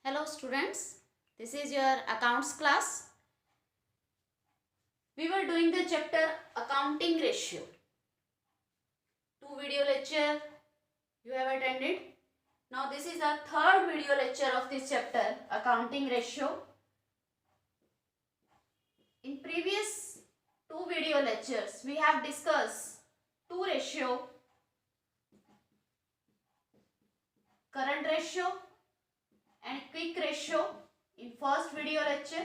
Hello students, this is your accounts class. We were doing the chapter accounting ratio. 2 video lecture you have attended. Now this is the third video lecture of this chapter accounting ratio. In previous 2 video lectures we have discussed 2 ratio, current ratio and quick ratio in first video lecture,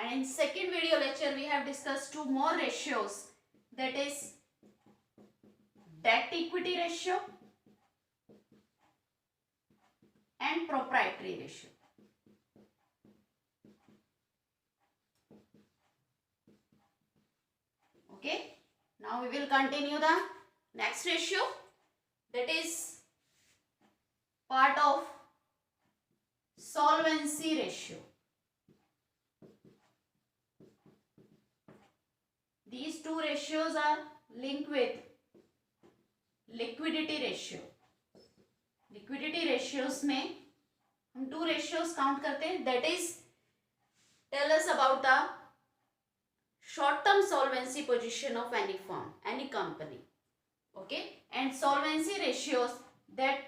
and in second video lecture we have discussed 2 more ratios, that is debt equity ratio and proprietary ratio. Okay, now we will continue the next ratio, that is part of solvency ratio. These 2 ratios are linked with liquidity ratio. Liquidity ratios में हम 2 ratios count करते हैं, that is tell us about the short term solvency position of any firm, any company. Okay, and solvency ratios that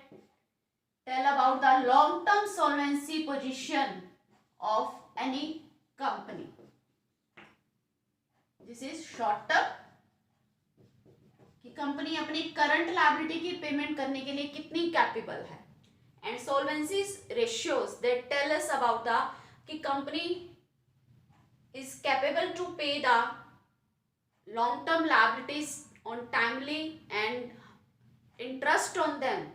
tell about the long term solvency position of any company. This is short term, कि company अपनी current liability की payment करने के लिए कितनी capable है, and solvency ratios that tell us about the कि company is capable to pay the long term liabilities on timely and interest on them.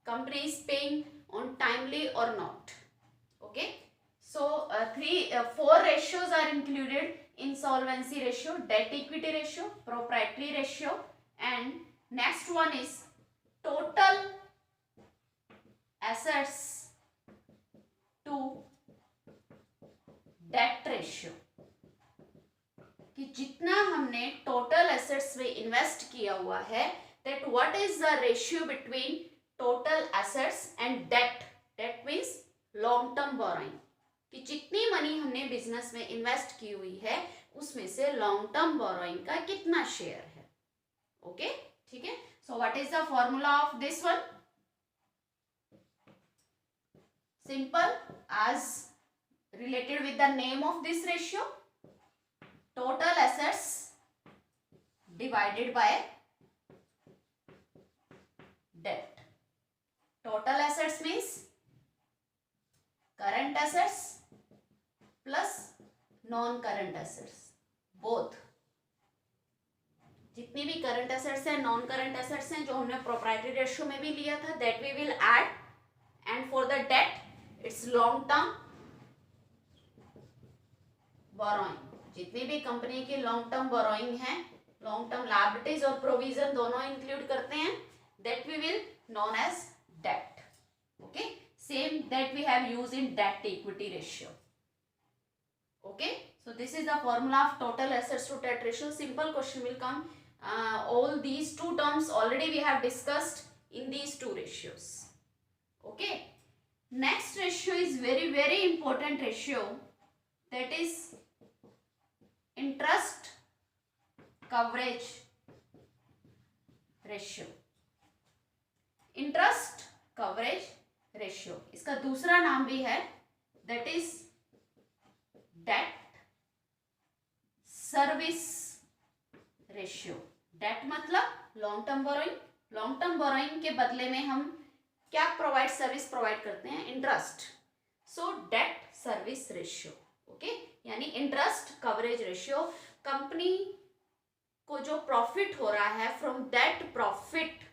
Company is paying on timely or not. Okay, so 4 ratios are included in solvency ratio: debt equity ratio, proprietary ratio, and next one is total assets to debt ratio, कि जितना हमने total assets में invest किया हुआ है, that what is the ratio between total assets and debt. Debt means long term borrowing, कि जितनी money हमने बिजनेस में इन्वेस्ट की हुई है उसमें से लॉन्ग टर्म बोरोइंग का कितना शेयर है. ओके, ठीक है. सो what is the formula of this one? Simple, as related with the name of this ratio, total assets divided by debt. Total assets means current assets plus non-current assets, both. जितनी भी current assets हैं, non-current assets हैं, जो हमने proprietary ratio में भी लिया था, that we will add, and for the debt, it's long term borrowing. जितनी भी कंपनी की long term borrowing है, long term liabilities और provision दोनों include करते हैं, that we will known as debt. Okay, same that we have used in debt equity ratio. Okay, so this is the formula of total assets to debt ratio. Simple question will come. All these 2 terms already we have discussed in these 2 ratios. Okay, next ratio is very important ratio, that is interest coverage ratio. Interest coverage ratio, इसका दूसरा नाम भी है, that is debt service ratio. Debt मतलब long term borrowing. Long term borrowing के बदले में हम क्या प्रोवाइड, सर्विस प्रोवाइड करते हैं, इंटरेस्ट. सो डेट सर्विस रेशियो. ओके, यानी इंटरेस्ट कवरेज रेशियो, कंपनी को जो प्रॉफिट हो रहा है from that profit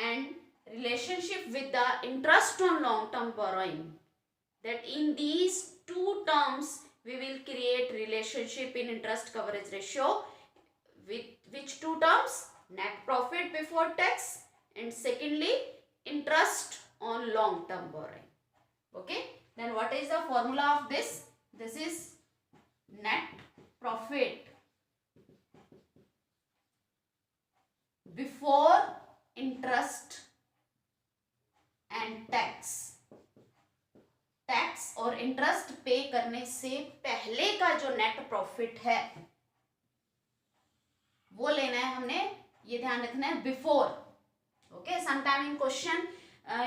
and relationship with the interest on long term borrowing, that in these 2 terms we will create relationship in interest coverage ratio. With which 2 terms? Net profit before tax, and secondly interest on long term borrowing. Okay, then what is the formula of this? This is net profit before interest and tax और interest पे करने से पहले का जो net profit है वो लेना है हमने, ये ध्यान रखना है before. Okay, sometime in question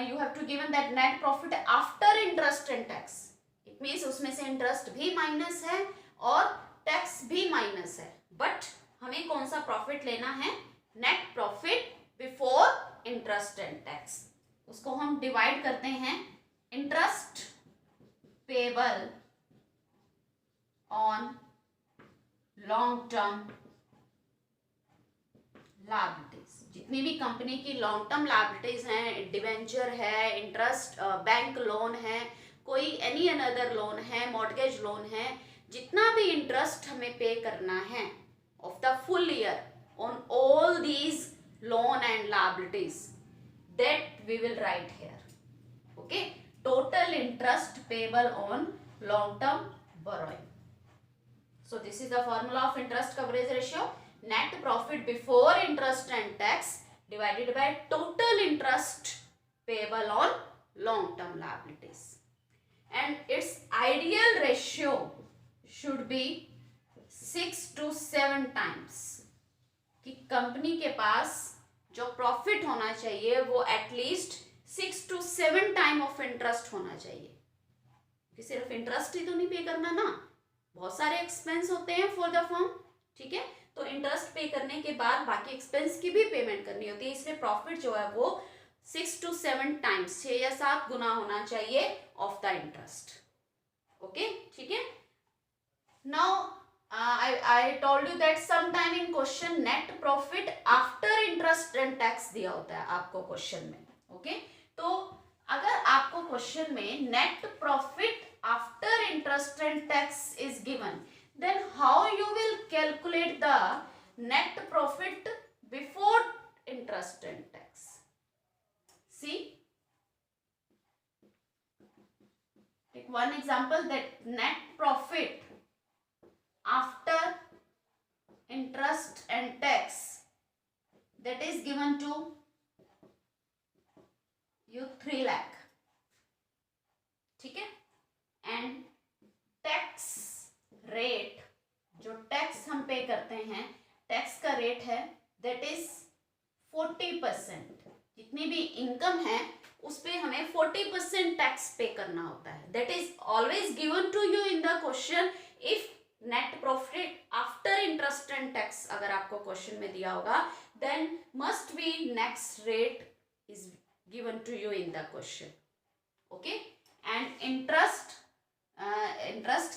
you have to given that net profit after interest and tax. It means उसमें से इंटरेस्ट भी माइनस है और टैक्स भी माइनस है, बट हमें कौन सा प्रॉफिट लेना है? Net profit before interest and tax. उसको हम डिवाइड करते हैं interest payable on long term liabilities. जितनी भी कंपनी की लॉन्ग टर्म लायबिलिटीज हैं, डिवेंचर है, इंटरेस्ट बैंक लोन है, कोई एनी अनदर लोन है, मॉर्गेज लोन है, जितना भी इंटरेस्ट हमें पे करना है of the full year on all these loan and liabilities, that we will write here. Okay, total interest payable on long term borrowing. So this is the formula of interest coverage ratio. Net profit before interest and tax divided by total interest payable on long term liabilities. And its ideal ratio should be 6 to 7 times. कि company के पास जो profit होना चाहिए वो at least 6 to 7 time of interest होना चाहिए. कि सिर्फ इंटरेस्ट ही तो नहीं पे करना ना, बहुत सारे एक्सपेंस होते हैं फॉर द फर्म. ठीक है, तो इंटरेस्ट पे करने के बाद बाकी एक्सपेंस की भी पेमेंट करनी होती है, इसलिए प्रॉफिट जो है वो 6 to 7 टाइम्स 6 या 7 गुना होना चाहिए ऑफ द इंटरेस्ट. ओके, ठीक है. Now I told you that some time in question net profit after interest and tax दिया होता है आपको क्वेश्चन में. ओके, तो अगर आपको क्वेश्चन में net profit after interest and tax is given, then how you will calculate the net profit before interest and tax? See, take one example, that net profit after interest and tax, that is given to you 3 lakh. ठीक है, and tax rate, जो tax हम पे करते हैं, tax का rate है that is 40%. जितनी भी इनकम है उस पे हमें 40% टैक्स पे करना होता है. That is always given to you in the question. If net profit after interest and tax अगर आपको क्वेश्चन में दिया होगा, then must be next rate is given to you in the question. Okay, and interest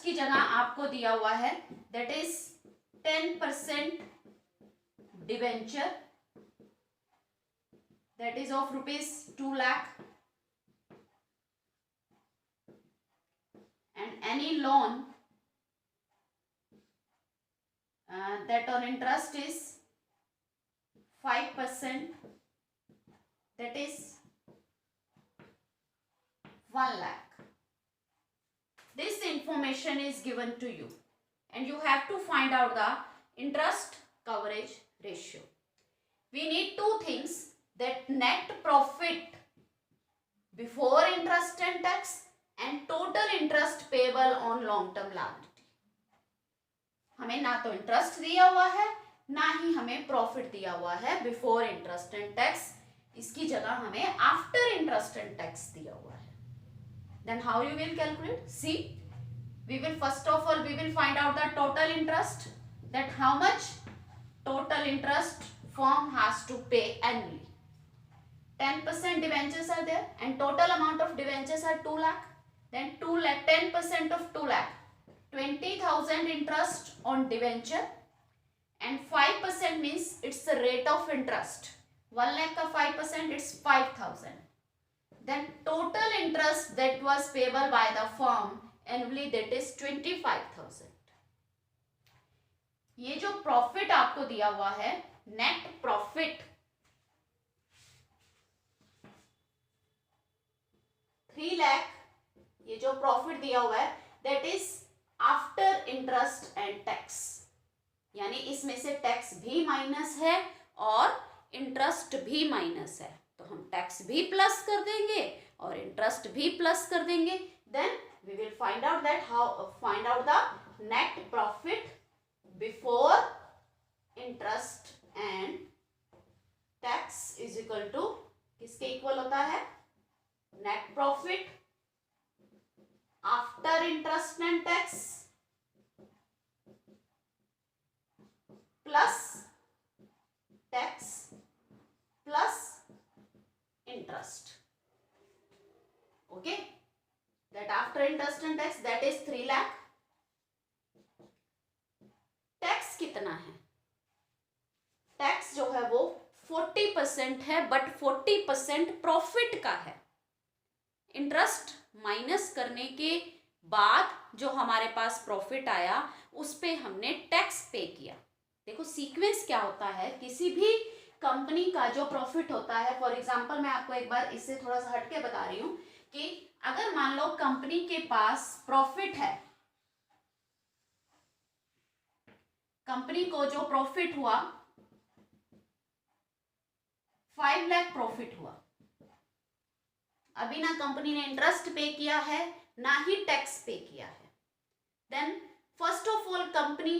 की जगह आपको दिया हुआ है that is 10% debenture, that is of ₹2 lakh, and any loan that on interest is 5%, that is 1 lakh. This information is given to you and you have to find out the interest coverage ratio. We need 2 things, that net profit before interest and tax and total interest payable on long term liability. हमें ना तो interest दिया हुआ है ना ही हमें profit दिया हुआ है बिफोर इंटरेस्ट एंड टैक्स, इसकी जगह हमें आफ्टर इंटरेस्ट एंड टैक्स दिया हुआ है. Then how you will calculate? See, we will first of all we will find out the total interest, that how much total interest firm has to pay annually. 10% debentures are there and total amount of debentures are 2 lakh. Then 2 lakh, 10% of 2 lakh, 20,000 interest on debenture, and 5% means it's the rate of interest. 1 lakh का 5% it's 5,000. Then total interest that was payable by the firm annually, that is 25,000. ये जो profit आपको दिया हुआ है, net profit 3 lakh, ये जो profit दिया हुआ है that is after interest and tax, यानी इसमें से टैक्स भी माइनस है और इंटरेस्ट भी माइनस है, तो हम टैक्स भी प्लस कर देंगे और इंटरेस्ट भी प्लस कर देंगे. Then we will find out that find out the net profit before interest and tax is equal to किसके इक्वल होता है? Net profit after interest and tax plus tax plus interest. Okay, that after interest and tax that is 3 lakh. Tax कितना है? Tax जो है वो 40% है, but 40% profit का है. इंटरेस्ट माइनस करने के बाद जो हमारे पास प्रॉफिट आया उस पे हमने टैक्स पे किया. देखो सीक्वेंस क्या होता है, किसी भी कंपनी का जो प्रॉफिट होता है, फॉर एग्जांपल मैं आपको एक बार इससे थोड़ा सा हटके बता रही हूं कि अगर मान लो कंपनी के पास प्रॉफिट है, कंपनी को जो प्रॉफिट हुआ 5 लाख प्रॉफिट हुआ. अभी ना कंपनी ने इंटरेस्ट पे किया है ना ही टैक्स पे किया है. Then first of all company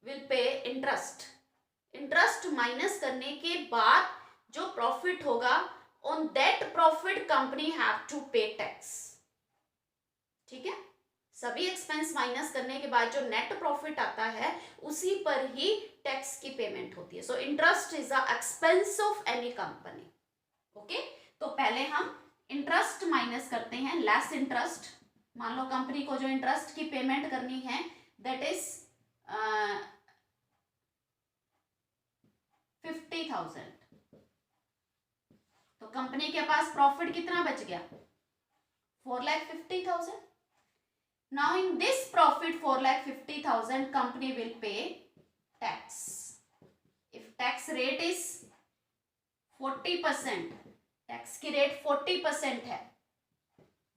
will pay interest. Interest minus करने के बाद जो प्रॉफिट होगा on that profit company have to pay tax. ठीक है, सभी एक्सपेंस माइनस करने के बाद जो नेट प्रॉफिट आता है उसी पर ही टैक्स की पेमेंट होती है. So interest is the expense of any company. Okay, तो पहले हम इंटरेस्ट माइनस करते हैं, लेस इंटरेस्ट. मान लो कंपनी को जो इंटरेस्ट की पेमेंट करनी है दैट इज 50,000. तो कंपनी के पास प्रॉफिट कितना बच गया? 4,50,000. Now in this profit 4,50,000 company will पे tax. If tax rate is 40%, tax की रेट 40% है,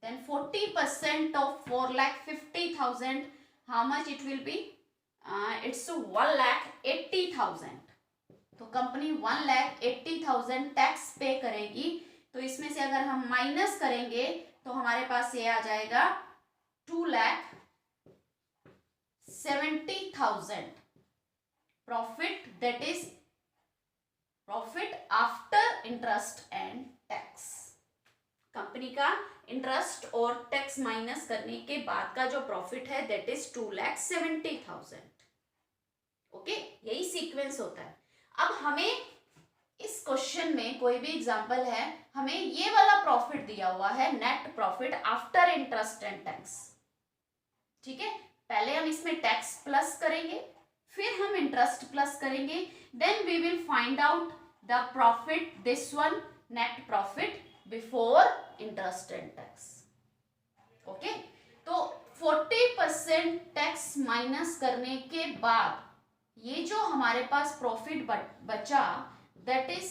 then 40% of 4,50,000, how much it will be? It's 1,80,000. तो कंपनी 1,80,000 टैक्स पे करेगी. तो इसमें से अगर हम माइनस करेंगे तो हमारे पास ये आ जाएगा 2,70,000 profit. That is profit after interest and tax. Company का इंटरेस्ट और टैक्स माइनस करने के बाद का जो प्रॉफिट है दैट इज 2,70,000. ओके, यही सीक्वेंस होता है. अब हमें इस क्वेश्चन में कोई भी एग्जांपल है, हमें ये वाला प्रॉफिट दिया हुआ है net profit after interest and tax. ठीक है, पहले हम इसमें टैक्स प्लस करेंगे, फिर हम इंटरेस्ट प्लस करेंगे. Then we will find out the profit, this one net profit before interest and tax. Okay, तो 40% टैक्स माइनस करने के बाद ये जो हमारे पास प्रॉफिट बचा दैट इज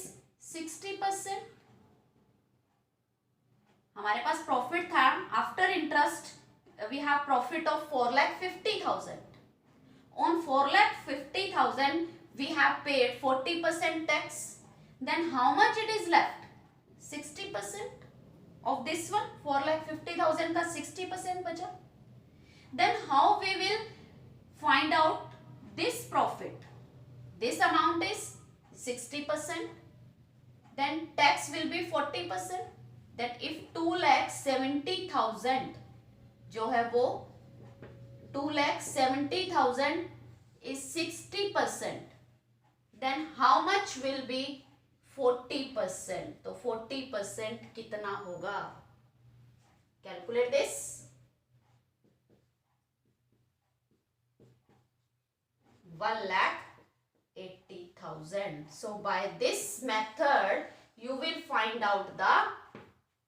60%. हमारे पास प्रॉफिट था after interest we have profit of 4,50,000. On 4,50,000 we have paid 40% tax. Then how much it is left? 60% of this one. 4,50,000 का 60% बचा. Then how we will find out this profit? This amount is 60%. Then tax will be 40%. That if 2,70,000 जो है वो 2,70,000 is 60%. Then how much will be 40%? तो 40% कितना होगा? Calculate this. 1,80,000. So by this method you will find out the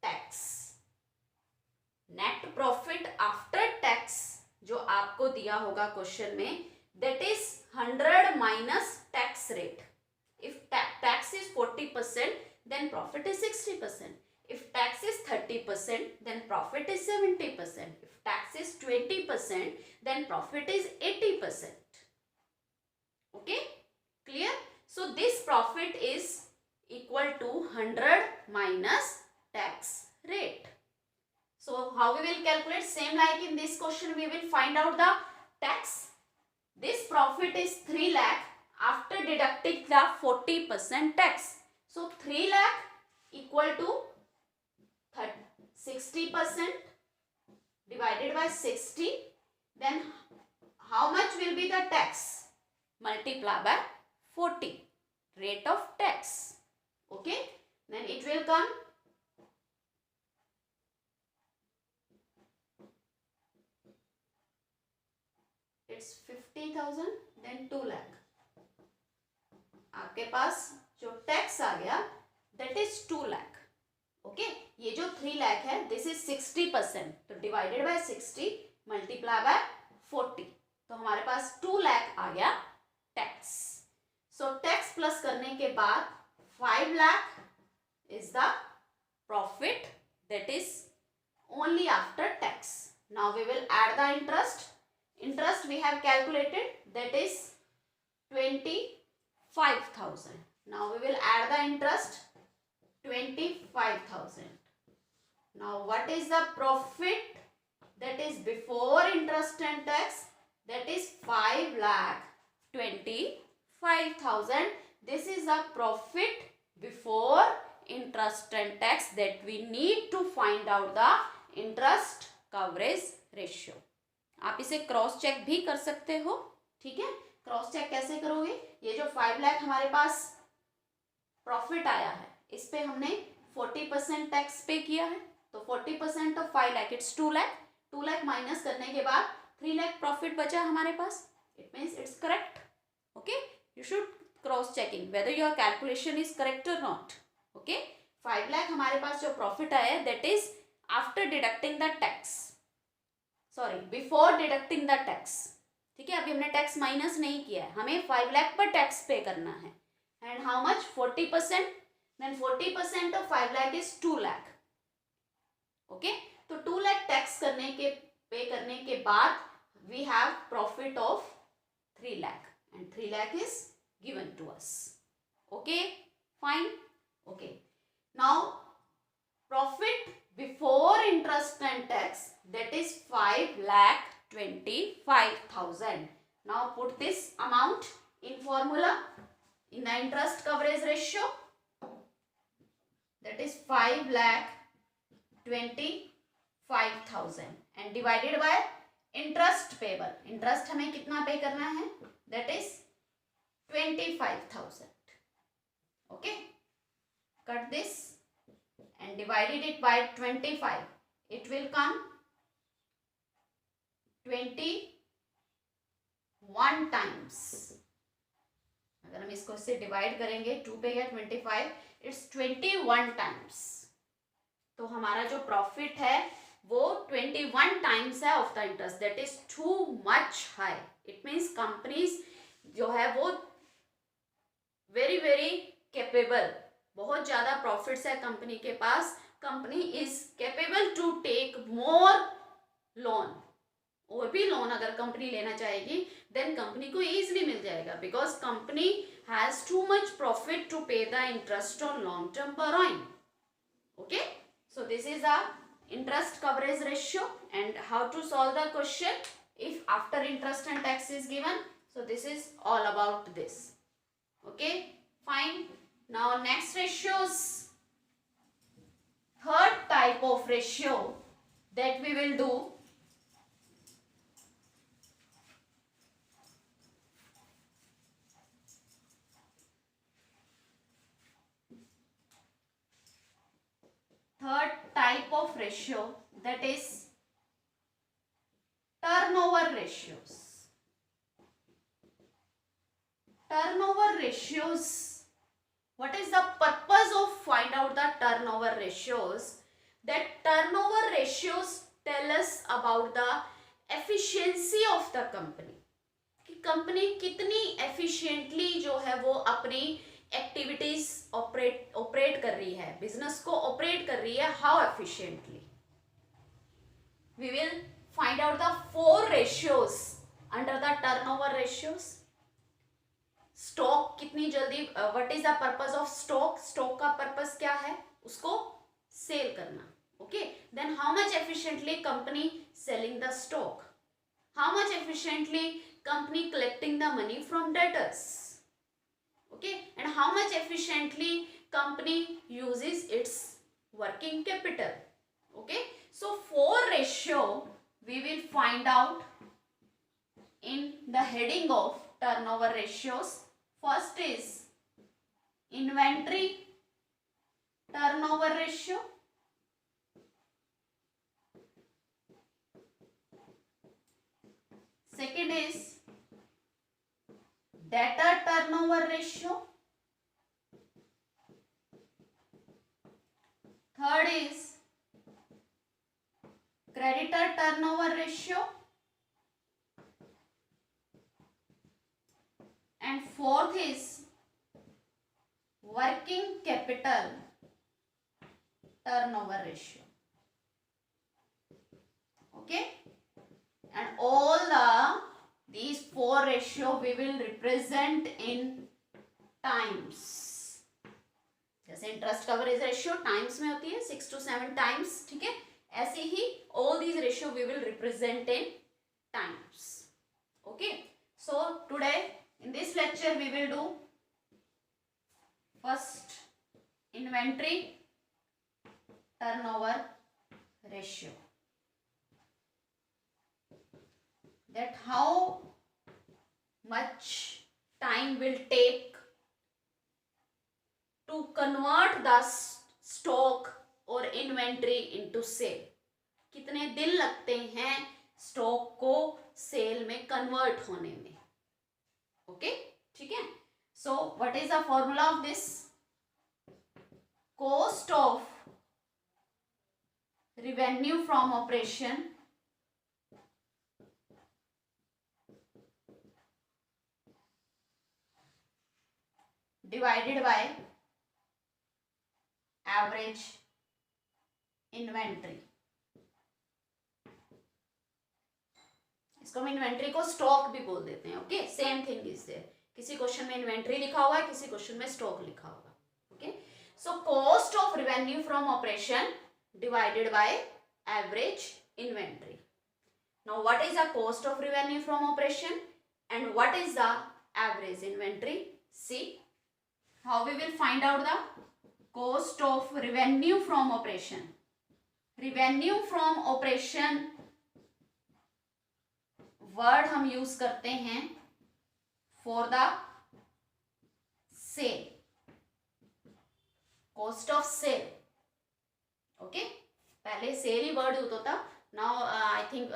tax. Net profit after tax जो आपको दिया होगा क्वेश्चन में that is 100 minus tax rate. If tax is 40%, then profit is 60%. If tax is 30%, then profit is 70%. If tax is 20%, then profit is 80%. Okay, clear? So this profit is equal to 100 minus tax rate. how we will calculate? Same like in this question, we will find out the tax. This profit is 3 lakh after deducting the 40% tax. So 3 lakh equal to 60% divided by 60. Then how much will be the tax? Multiply by 40, rate of tax. Okay, then it will come it's 50,000 then 2 lakh. आपके पास जो tax आ गया that is 2 lakh. Okay, ये जो 3 lakh है this is 60%, तो divided by 60 multiply by 40, तो हमारे पास 2 lakh आ गया टैक्स. सो टैक्स प्लस करने के बाद 5 lakh is the profit that is only after tax. Now we will add the interest. Interest we have calculated, that is 25,000. Now we will add the interest 25,000. Now what is the profit that is before interest and tax? That is 5,25,000. This is the profit before interest and tax that we need to find out the interest coverage ratio. आप इसे cross check भी कर सकते हो. ठीक है, cross check कैसे करोगे? ये जो 5 लाख हमारे पास प्रॉफिट आया है, इस पे हमने 40% टैक्स पे किया है, तो 40% of 5 lakh it's 2 lakh. 2 lakh minus करने के बाद 3 लाख प्रॉफिट बचा हमारे पास. It means it's correct. Okay, you should cross checking whether your calculation is correct और नॉट. ओके, 5 लाख हमारे पास जो प्रॉफिट आया है that is after deducting the tax, sorry before deducting the tax. ठीक है, अभी हमने टैक्स माइनस नहीं किया है, हमें 5 लाख पर टैक्स पे करना है. And how much? 40%. Then 40% of 5 lakh is 2 lakh. Okay, तो 2 लाख टैक्स करने के बाद we have profit of 3 lakh and 3 lakh is given to us. Okay, fine. Okay, now profit before interest and tax, that is 5,25,000. Now put this amount in formula in the interest coverage ratio, that is 5,25,000 and divided by interest payable. Interest हमें कितना पे करना है? That is 25,000. Okay, cut this and divided it by 25, it will come 21 times. अगर हम इसको इससे divide करेंगे 2 पे गया 25, इट्स 21 टाइम्स. तो हमारा जो प्रॉफिट है वो 21 टाइम्स है of the interest. That is too much high. It means companies जो है वो वेरी वेरी कैपेबल, बहुत ज्यादा प्रॉफिट्स है कंपनी के पास. Company is capable to take more loan. और भी लोन अगर कंपनी लेना चाहेगी देन कंपनी को इजीली मिल जाएगा, because company has too much profit to pay the interest on long term borrowing. Okay, so this is the interest coverage ratio and how to solve the question if after interest and tax is given. So this is all about this. Okay, fine. Now next ratios, third type of ratio that we will do, third type of ratio, that is turnover ratios. Turnover ratios, what is the purpose of find out the turnover ratios? That turnover ratios tell us about the efficiency of the company, कि company कितनी efficiently जो है वो अपनी activities operate कर रही है, business को ऑपरेट कर रही है, how efficiently. We will find out the 4 ratios under the turnover ratios. Stock कितनी जल्दी, what is the purpose of stock? Stock का पर्पस क्या है? उसको सेल करना. Okay, then how much efficiently company selling the stock, how much efficiently company collecting the money from debtors, okay, and how much efficiently company uses its working capital. Okay, so 4 ratio we will find out in the heading of turnover ratios. First is inventory turnover ratio, second is debtor turnover ratio, third is creditor turnover ratio, and fourth is working capital turnover ratio. Okay, and all these 4 ratio we will represent in times. जैसे interest coverage ratio times में होती है 6 to 7 times, ठीक है, ऐसे ही all these ratio we will represent in times. Okay, so today in this lecture we will do first inventory turnover ratio, that how much time will take to convert the stock or inventory into sale, कितने दिन लगते हैं stock को cell में convert होने में. Okay, ठीक है. सो what is the formula of this? Cost of revenue from operation divided by average inventory. इसको हम इन्वेंट्री को स्टॉक भी बोल देते हैं. Okay, same thing is there. किसी क्वेश्चन में इन्वेंट्री लिखा हुआ है, किसी क्वेश्चन में स्टॉक लिखा होगा. Okay, so cost of revenue from operation divided by average inventory. Now what is the cost of revenue from operation and what is the average inventory? See how we will find out the cost of revenue from operation. Revenue from operation word हम use करते हैं for the sale, cost of sale. Okay, पहले sale ही word होता था. Now I think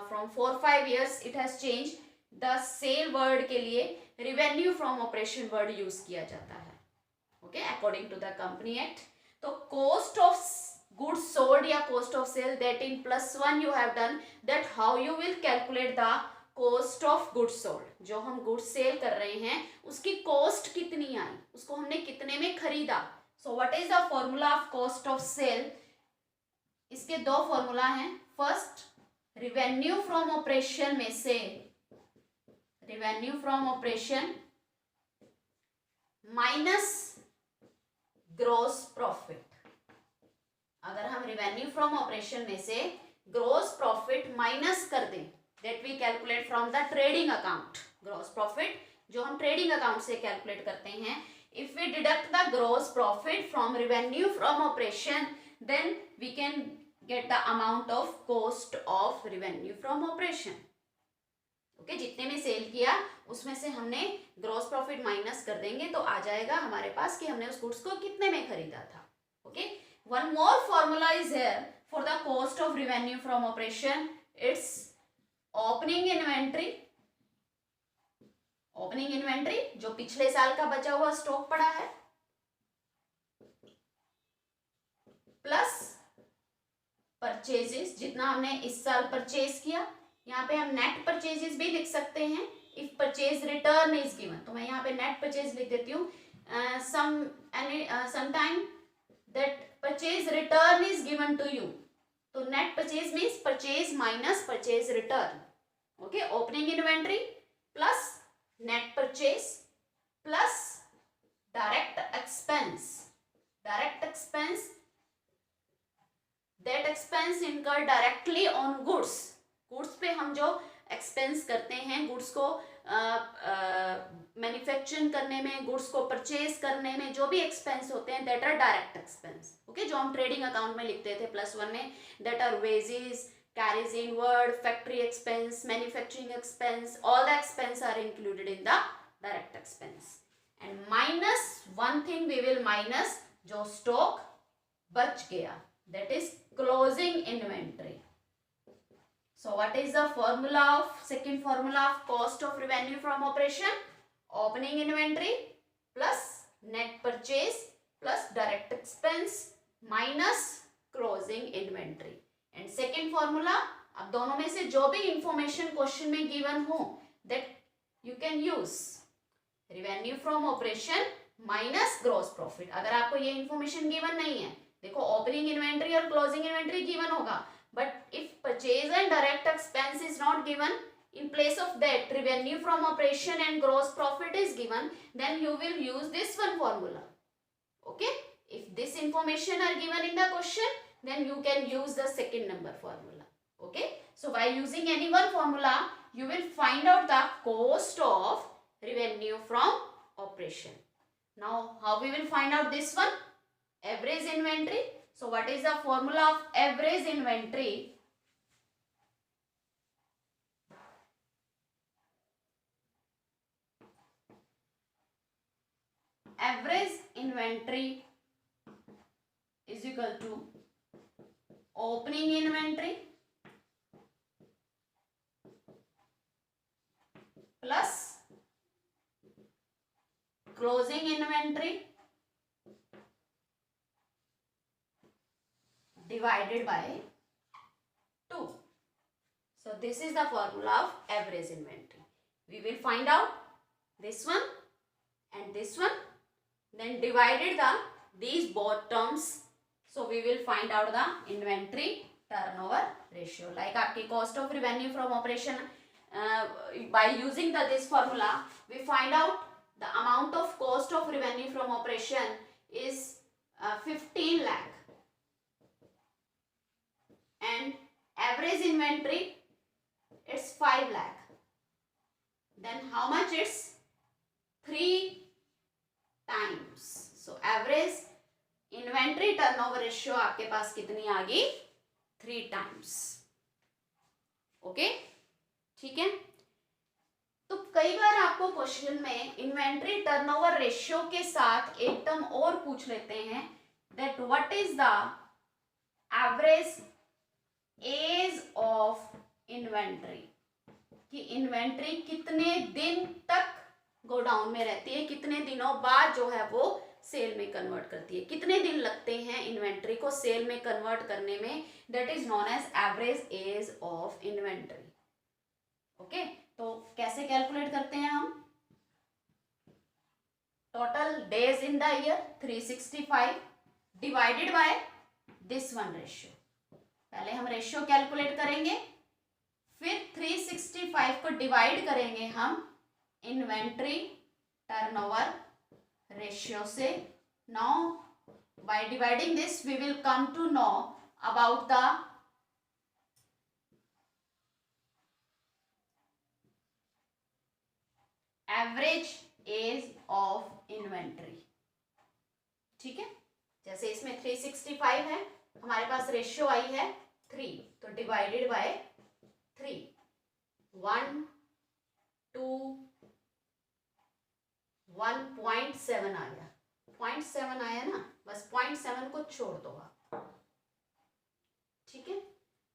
from 4-5 years it has change. The sale word के लिए revenue from operation word use किया जाता है. Okay, according to the company act. तो कॉस्ट ऑफ गुड्स सोल्ड या cost of sale, that in +1 you have done. That how you will calculate the cost of goods sold. जो हम goods sale कर रहे हैं उसकी कॉस्ट कितनी आई, उसको हमने कितने में खरीदा. So what is the formula of cost of sale? इसके 2 फॉर्मूला हैं. फर्स्ट, रिवेन्यू फ्रॉम ऑपरेशन में से revenue from operation minus gross profit. अगर हम रिवेन्यू फ्रॉम ऑपरेशन में से ग्रॉस प्रॉफिट माइनस कर दें, that we calculate from the trading account. Gross profit जो हम ट्रेडिंग अकाउंट से कैलकुलेट करते हैं. If we deduct the gross profit from revenue from operation, then we can get the amount of cost of revenue from operation. Okay, जितने में cell किया उसमें से हमने ग्रॉस प्रॉफिट माइनस कर देंगे तो आ जाएगा हमारे पास कि हमने उस गुड्स को कितने में खरीदा था. Okay, one more formula is here for the cost of revenue from operation. It's opening inventory. Opening inventory जो पिछले साल का बचा हुआ स्टॉक पड़ा है, प्लस परचेजेस जितना हमने इस साल परचेज किया. यहाँ पे हम नेट परचेजेस भी लिख सकते हैं. If purchase return is given, तो मैं यहाँ पे नेट परचेज लिख देती हूँ. Sometime that purchase return is given to you. तो net purchase means purchase minus purchase return. Okay, opening inventory plus net purchase plus direct expense. Direct expense, that expense incur directly on goods, goods पे हम जो expense करते हैं, goods को manufacturing करने में, goods को परचेज करने में जो भी एक्सपेंस होते हैं, that are direct expense. Okay, जो हम ट्रेडिंग अकाउंट में लिखते थे +1 में, that are wages, carries inward, factory expense, manufacturing expense, all the expense are included in the direct expense. And minus one thing we will minus, जो stock बच गया, that is closing inventory. So what is the formula of, second formula of cost of revenue from operation? Opening inventory plus net purchase plus direct expense minus closing inventory. And second formula, अब दोनों में से जो भी information question में given हो that you can use, revenue from operation minus gross profit. अगर आपको ये इंफॉर्मेशन गिवन नहीं है, देखो ओपनिंग इन्वेंट्री और क्लोजिंग इन्वेंट्री गिवन होगा, but if purchase and direct expense is not given, in place of that revenue from operation and gross profit is given, then you will use this one formula. Okay, if this information are given in the question, then you can use the second number formula. Okay, so by using any one formula you will find out the cost of revenue from operation. Now how we will find out this one? Average inventory. So what is the formula of average inventory? Average inventory is equal to opening inventory plus closing inventory divided by 2. So this is the formula of average inventory. We will find out this one and this one, then divided these both terms. So we will find out the inventory turnover ratio. Like आपकी cost of revenue from operation, by using this formula, we find out the amount of cost of revenue from operation is 15 lakh, and average inventory it's 5 lakh. Then how much? It's 3 times. So average inventory turnover ratio आपके पास कितनी आ गई? 3 times. Okay, ठीक है. तो कई बार आपको question में inventory turnover ratio के साथ एक टर्म और पूछ लेते हैं, that what is the average age of inventory, कि इन्वेंट्री कितने दिन तक गोडाउन में रहती है, कितने दिनों बाद जो है वो सेल में कन्वर्ट करती है, कितने दिन लगते हैं इन्वेंट्री को सेल में कन्वर्ट करने में, that is known as average age of inventory. Okay, तो कैसे कैलकुलेट करते हैं हम? Total days in the year 365 divided by this one ratio. पहले हम रेशियो कैलकुलेट करेंगे, फिर 365 को डिवाइड करेंगे हम इन्वेंट्री टर्नओवर रेशियो से. Now by dividing this we will come to know about the average age of inventory. ठीक है, जैसे इसमें 365 है, हमारे पास रेशियो आई है 3, तो डिवाइडेड बाय 3, 1 2 1.7 आया, 0.7 आया ना, बस 0.7 को छोड़ दो आप. ठीक है,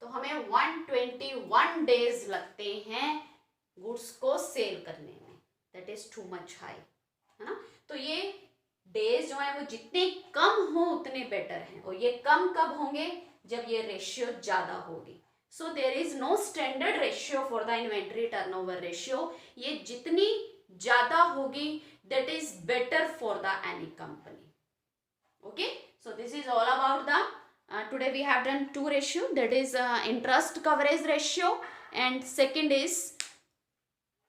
तो हमें 121 डेज लगते हैं गुड्स को सेल करने में. That is too much high, है ना. तो ये डेज जो है वो जितने कम हो उतने बेटर हैं, और ये कम कब होंगे? जब ये रेशियो ज्यादा होगी. So there is no standard ratio for the inventory turnover ratio. ये जितनी ज्यादा होगी that is better for the any company. Okay, so this is all about the today we have done 2 ratio, that is interest coverage ratio and second is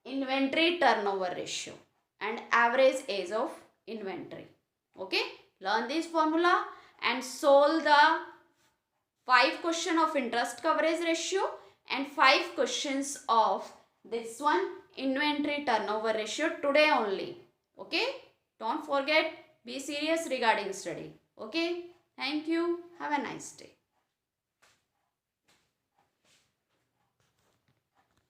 inventory turnover ratio and average age of inventory. Okay, learn this formula and solve the 5 question of interest coverage ratio and 5 questions of this one inventory turnover ratio today only. Okay, don't forget, be serious regarding study. Okay, thank you, have a nice day.